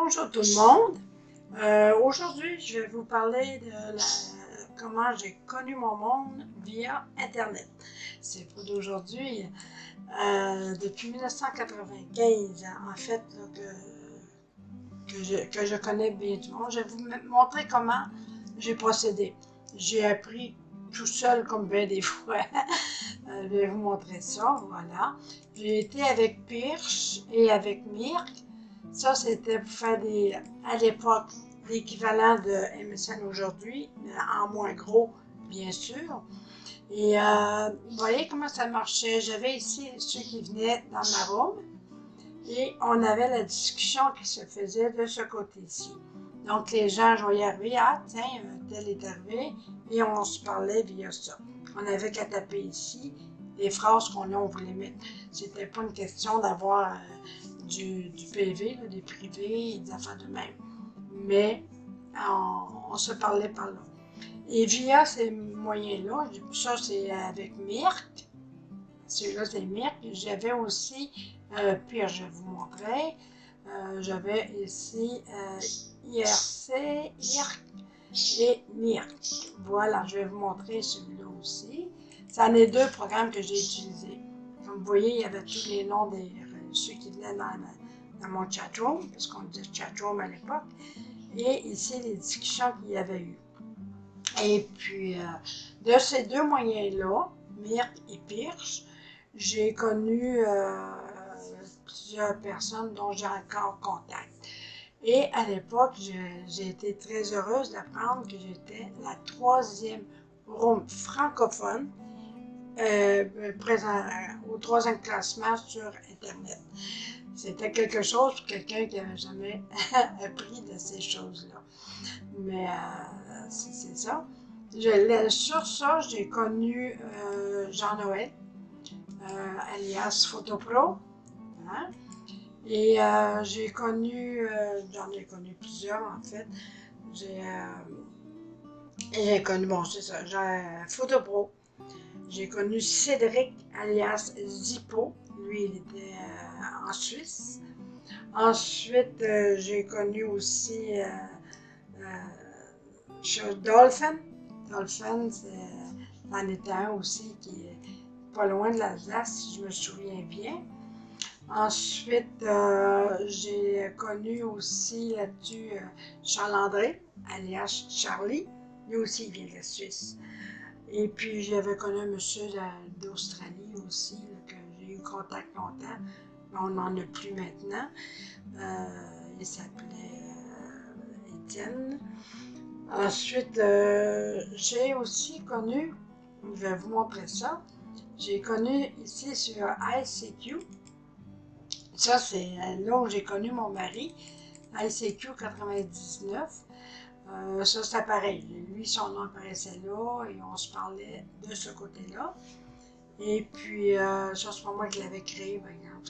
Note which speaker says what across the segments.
Speaker 1: Bonjour tout le monde. Aujourd'hui, je vais vous parler de comment j'ai connu mon monde via Internet. C'est pour d'aujourd'hui, depuis 1995, en fait, là, que je connais bien du monde. Je vais vous montrer comment j'ai procédé. J'ai appris tout seul comme bien des fois. Je vais vous montrer ça, voilà. J'ai été avec Pirch et avec Mirk. Ça, c'était pour faire à l'époque, l'équivalent de MSN aujourd'hui, mais en moins gros, bien sûr. Et vous voyez comment ça marchait. J'avais ici ceux qui venaient dans ma room et on avait la discussion qui se faisait de ce côté-ci. Donc, les gens, je voyais arriver, ah, tiens, tel est arrivé, et on se parlait via ça. On avait qu'à taper ici les phrases on voulait mettre. C'était pas une question d'avoir du PV, là, des privés, des affaires de même. Mais on se parlait par là. Et via ces moyens-là, ça c'est avec Mirk. Celui-là c'est Mirk. J'avais aussi, puis je vais vous montrer, j'avais ici IRC, IRC et Mirk. Voilà, je vais vous montrer celui-là aussi. C'en est deux programmes que j'ai utilisés. Comme vous voyez, il y avait tous les noms de ceux qui venaient dans mon chatroom, parce qu'on disait chatroom à l'époque, et ici les discussions qu'il y avait eu. Et puis, de ces deux moyens-là, Mirk et Pirch, j'ai connu plusieurs personnes dont j'ai encore contact. Et à l'époque, j'ai été très heureuse d'apprendre que j'étais la troisième room francophone présent au troisième classement sur Internet. C'était quelque chose pour quelqu'un qui n'avait jamais appris de ces choses-là. Mais c'est ça. Sur ça, j'ai connu Jean-Noël, alias Photopro. Hein? Et j'ai connu, j'en ai connu plusieurs en fait. J'ai connu, bon c'est ça, j'ai Photopro. J'ai connu Cédric, alias Zippo. Lui, il était en Suisse. Ensuite, j'ai connu aussi Dolphin. Dolphin, c'en était un aussi qui est pas loin de l'Alsace, si je me souviens bien. Ensuite, j'ai connu aussi là-dessus Charles-André, alias Charlie. Lui aussi, il vient de la Suisse. Et puis, j'avais connu un monsieur d'Australie aussi, là, que j'ai eu contact longtemps, mais on n'en a plus maintenant. Il s'appelait Étienne. Ensuite, j'ai aussi connu, je vais vous montrer ça, j'ai connu ici sur ICQ. Ça, c'est là où j'ai connu mon mari, ICQ 99. Ça, c'est pareil. Lui, son nom apparaissait là et on se parlait de ce côté-là. Et puis, ça, c'est pas moi qui l'avais créé, par exemple.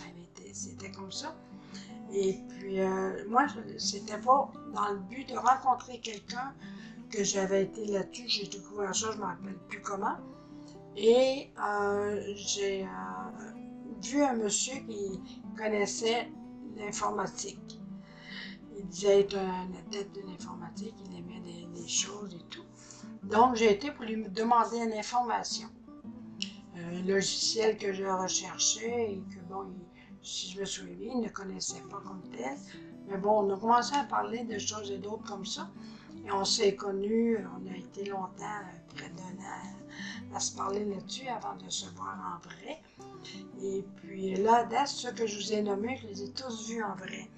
Speaker 1: C'était comme ça. Et puis, moi, c'était pas dans le but de rencontrer quelqu'un que j'avais été là-dessus. J'ai découvert ça, je ne me rappelle plus comment. Et j'ai vu un monsieur qui connaissait l'informatique. Il disait être un adepte de l'informatique, il aimait des choses et tout. Donc, j'ai été pour lui demander une information. Un logiciel que je recherchais et que, bon, si je me souviens bien, il ne connaissait pas comme tel. Mais bon, on a commencé à parler de choses et d'autres comme ça. Et on s'est connus, on a été longtemps, près d'un an, à se parler là-dessus avant de se voir en vrai. Et puis là, date, ceux que je vous ai nommés, je les ai tous vus en vrai.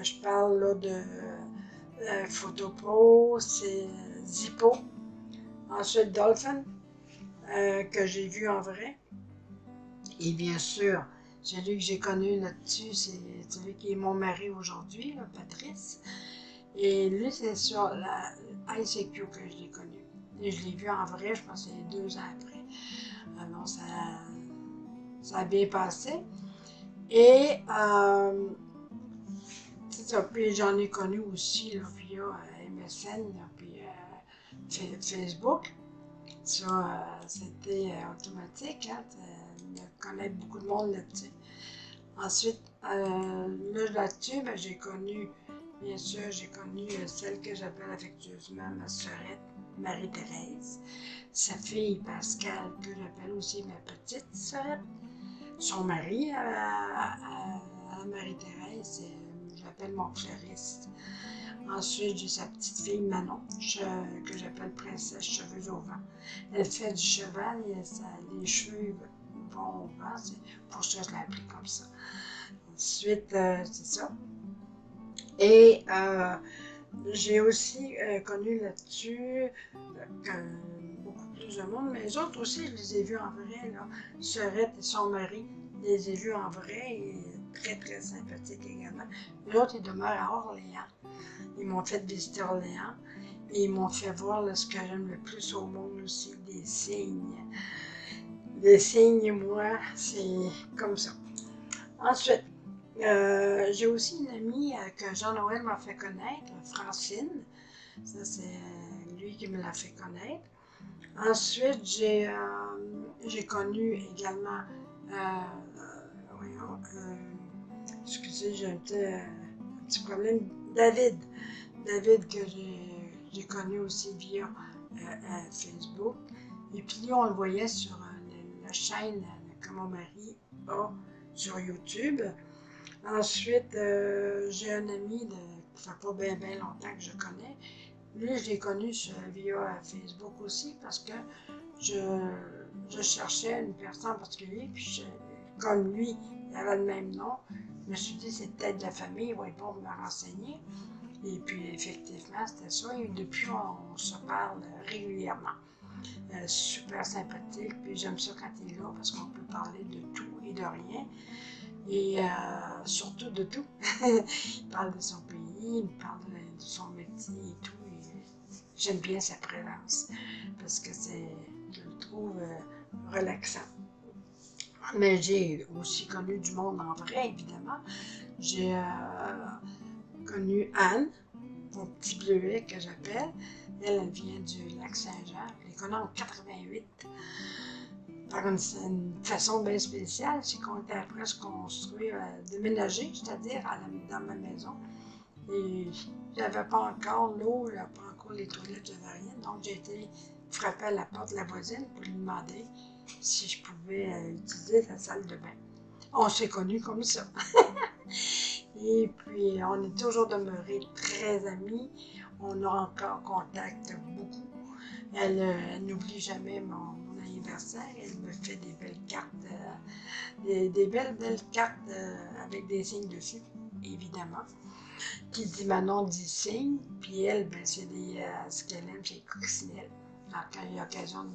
Speaker 1: Je parle là de Photopro, c'est Zippo. Ensuite, Dolphin, que j'ai vu en vrai. Et bien sûr, celui que j'ai connu là-dessus, c'est celui qui est mon mari aujourd'hui, là, Patrice. Et lui, c'est sur la ICQ que je l'ai connu. Et je l'ai vu en vrai, je pense que c'est 2 ans après. Alors, ça a bien passé. Et c'est ça, puis j'en ai connu aussi là, via MSN, là, puis Facebook. Ça, c'était automatique, hein, de connaître beaucoup de monde là-dessus. Ensuite, là-dessus, ben, j'ai connu Bien sûr, j'ai connu celle que j'appelle affectueusement ma sœurette, Marie-Thérèse. Sa fille, Pascal, que j'appelle aussi ma petite sœurette. Son mari, à Marie-Thérèse, je l'appelle mon fleuriste. Ensuite, j'ai sa petite fille Manon, que j'appelle Princesse Cheveux au vent. Elle fait du cheval et les cheveux vont au vent, c'est pour ça que je l'ai appelée comme ça. Ensuite, c'est ça. Et j'ai aussi connu là-dessus beaucoup plus de monde, mais les autres aussi, je les ai vus en vrai, là. Sœurette et son mari, je les ai vus en vrai et très très sympathiques également. L'autre, il demeure à Orléans. Ils m'ont fait visiter Orléans et ils m'ont fait voir là, ce que j'aime le plus au monde aussi, des signes. Les signes, moi, c'est comme ça. Ensuite, j'ai aussi une amie que Jean-Noël m'a fait connaître, Francine. Ça, c'est lui qui me l'a fait connaître. Ensuite, j'ai connu également, voyons, excusez, j'ai un petit problème, David. David que j'ai connu aussi via Facebook. Et puis lui, on le voyait sur la chaîne que mon mari a sur YouTube. Ensuite, j'ai un ami ça fait pas bien longtemps que je connais. Lui, je l'ai connu via Facebook aussi parce que je cherchais une personne en particulier, puis comme lui, il avait le même nom, je me suis dit c'est peut-être de la famille, il va être bon de me renseigner. Et puis effectivement, c'était ça. Et depuis, on se parle régulièrement. Super sympathique, puis j'aime ça quand il est là parce qu'on peut parler de tout et de rien. Et surtout de tout. Il parle de son pays, il parle de son métier et tout. Et j'aime bien sa présence parce que je le trouve relaxant. Mais j'ai aussi connu du monde en vrai, évidemment. J'ai connu Anne, mon petit bleuet que j'appelle. Elle vient du lac Saint-Jean. Je l'ai connue en 88. Par une façon bien spéciale, c'est qu'on était après se construire, déménager, c'est-à-dire dans ma maison. Et j'avais pas encore l'eau, j'avais pas encore les toilettes, j'avais rien. Donc j'ai été frapper à la porte de la voisine pour lui demander si je pouvais utiliser sa salle de bain. On s'est connus comme ça. Et puis on est toujours demeurés très amis. On a encore contact beaucoup. Elle n'oublie jamais mon anniversaire. Elle me fait des belles cartes, des belles cartes avec des signes dessus, évidemment. Qui dit Manon dit signe, puis elle, ben, c'est ce qu'elle aime, c'est les coccinelles. Alors, quand il y a l'occasion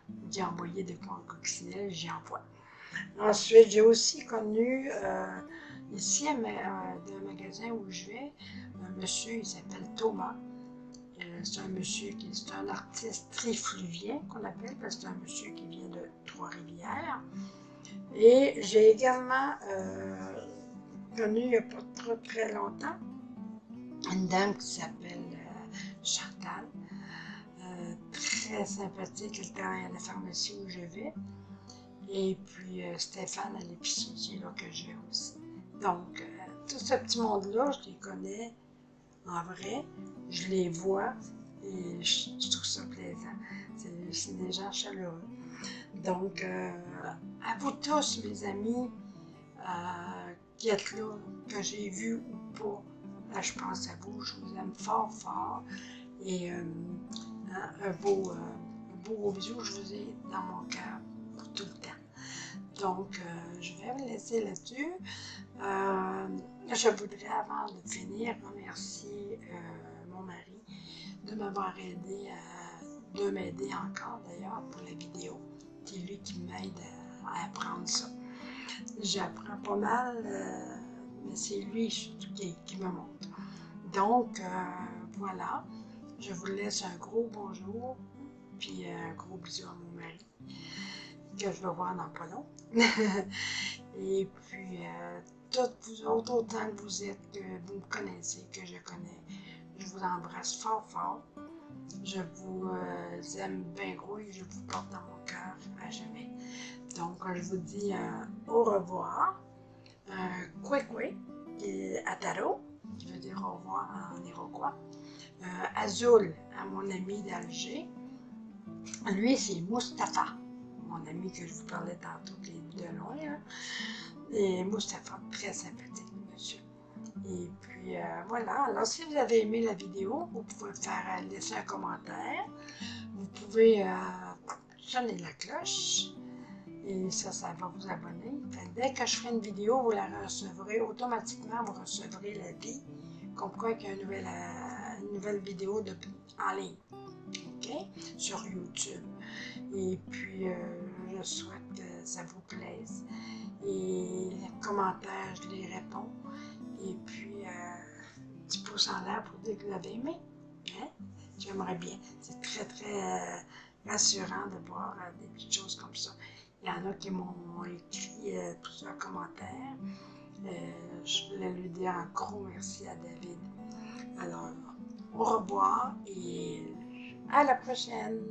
Speaker 1: d'y envoyer des points en coccinelle, j'y envoie. Ensuite, j'ai aussi connu ici, d'un magasin où je vais, un monsieur, il s'appelle Thomas. C'est un monsieur c'est un artiste trifluvien qu'on appelle, parce que c'est un monsieur qui vient de Trois-Rivières. Et j'ai également connu il n'y a pas trop très longtemps une dame qui s'appelle Chantal, très sympathique, elle travaille à la pharmacie où je vais. Et puis Stéphane à l'épicerie, c'est là que je vais aussi. Donc, tout ce petit monde-là, je les connais en vrai, je les vois et je trouve ça plaisant. C'est des gens chaleureux. Donc, à vous tous, mes amis, qui êtes là, que j'ai vu ou pas, là, je pense à vous, je vous aime fort, fort. Et un beau gros bisou, je vous ai dans mon cœur pour tout le temps. Donc, je vais me laisser là-dessus. Je voudrais, avant de finir, remercier mon mari de m'avoir aidé, de m'aider encore d'ailleurs pour la vidéo. C'est lui qui m'aide à apprendre ça. J'apprends pas mal, mais c'est lui qui me montre. Donc, voilà. Je vous laisse un gros bonjour, puis un gros bisou à mon mari, que je vais voir dans pas long. Et puis, toutes vous autres, autant que vous êtes, que vous me connaissez, que je connais, je vous embrasse fort, fort. Je vous aime bien gros et je vous porte dans mon cœur à jamais. Donc, je vous dis au revoir, kwekwe et ataro. qui veut dire au revoir en iroquois. Azul, à mon ami d'Alger. Lui, c'est Mustapha, mon ami que je vous parlais tantôt, qui est de loin. Hein. Et Mustapha, très sympathique, monsieur. Et puis, voilà. Alors, si vous avez aimé la vidéo, vous pouvez laisser un commentaire. Vous pouvez sonner la cloche. Et ça va vous abonner. Dès que je ferai une vidéo, vous la recevrez automatiquement, vous recevrez l'avis, comme quoi qu'il y a une nouvelle vidéo en ligne, ok, sur YouTube. Et puis, je souhaite que ça vous plaise. Et les commentaires, je les réponds. Et puis, petit pouce en l'air pour dire que vous avez aimé. Hein? J'aimerais bien. C'est très, très rassurant de voir des petites choses comme ça. Il y en a qui m'ont écrit plusieurs commentaires. Je voulais lui dire un gros merci à David. Alors, au revoir et à la prochaine.